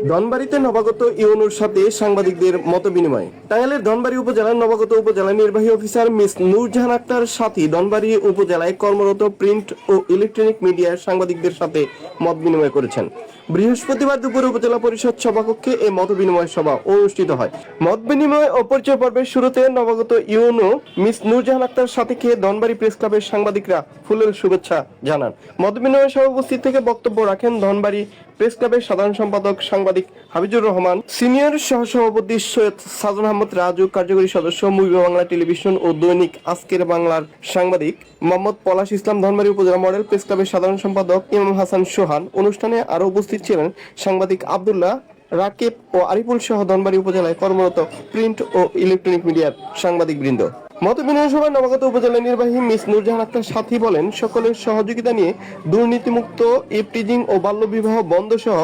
ধনবাড়িতে নবাগত ইউনুর সাথে সাংবাদিকদের মতবিনিময়। টাঙ্গাইলের ধনবাড়ি উপজেলার নবাগত উপজেলা নির্বাহী অফিসার মিস নূরজাহান আক্তার সাথী ধনবাড়ি উপজেলায় কর্মরত প্রিন্ট ও ইলেকট্রনিক মিডিয়ার সাংবাদিকদের সাথে মত বিনিময় করেছেন। বৃহস্পতিবার দুপুরে উপজেলা পরিষদ সভাকক্ষে এই মত বিনিময় সভা অনুষ্ঠিত হয়। মত বিনিময় ও পরিচয় পর্বের শুরুতে নবাগত ইউনো মিস নূরজাহান আক্তার সাথীকে ধনবাড়ি প্রেস ক্লাবের সাংবাদিকরা ফুলের শুভেচ্ছা জানান। মত বিনিময় সভা উপস্থিত থেকে বক্তব্য রাখেন ধনবাড়ি প্রেস ক্লাবের সাধারণ সম্পাদক সাংবাদিক হাবিজুর রহমান, সিনিয়র সহসভাপতি সৈয়দ সাজন আহমদ রাজু, কার্যকরী সদস্য মুভি বাংলা টেলিভিশন ও দৈনিক আজকের বাংলার সাংবাদিক মোহাম্মদ পলাশ ইসলাম, ধনবাড়ি উপজেলা মডেল প্রেস ক্লাবের সাধারণ সম্পাদক ইমাম হাসান সোহান। অনুষ্ঠানে আরো উপস্থিত ছিলেন সাংবাদিক আব্দুল্লাহ, রাকিব ও আরিফুল সহ ধনবাড়ি উপজেলায় কর্মরত প্রিন্ট ও ইলেকট্রনিক মিডিয়ার সাংবাদিক বৃন্দ। মত বিনিময় সভায় নবাগত উপজেলা নির্বাহী মিস নূরজাহান আক্তার সাথী বলেন, সকলের সহযোগিতা নিয়ে দুর্নীতিমুক্ত ইপটিজিং ও বাল্যবিবাহ বন্ধ সহ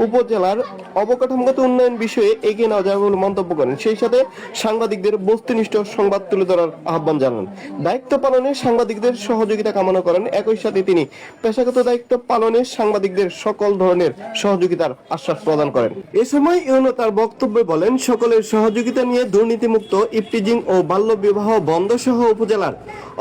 উপজেলার অবকাঠামোগত উন্নয়ন বিষয়ে এগিয়ে নেওয়া যাবে বলে মন্তব্য করেন। সেই সাথে সাংবাদিকদের বস্তুনিষ্ঠ সংবাদ তুলে ধরার আহ্বান জানান। দায়িত্ব পালনে সাংবাদিকদের সহযোগিতা কামনা করেন। একই সাথে তিনি পেশাগত দায়িত্ব পালনে সাংবাদিকদের সকল ধরনের সহযোগিতার আশ্বাস প্রদান করেন। এ সময় ইউনো তার বক্তব্যে বলেন, সকলের সহযোগিতা নিয়ে দুর্নীতিমুক্ত ইপটিজিং ও বাল্যবিবাহ বন্ধ সহ উপজেলার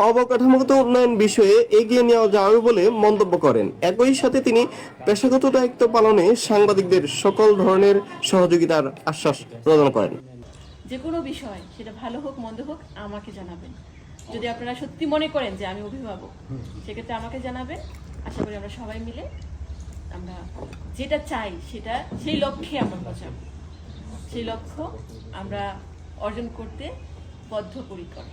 অবকাঠামোগত উন্নয়ন বিষয়ে এগিয়ে নেওয়া যাবে বলে মন্তব্য করেন। একই সাথে তিনি পেশাগত দায়িত্ব পালনে সাংবাদিকদের সকল ধরনের সহযোগিতার আশ্বাস প্রদান করেন। যে কোনো বিষয় সেটা ভালো হোক মন্দ হোক আমাকে জানাবেন। যদি আপনারা সত্যি মনে করেন যে আমি অভিভাবক, সেক্ষেত্রে আমাকে জানাবেন। আশা করি আমরা সবাই মিলে আমরা যেটা চাই সেটা সেই লক্ষ্যে আমরা পৌঁছাবো। সেই লক্ষ্য আমরা অর্জন করতে বদ্ধপরিকর।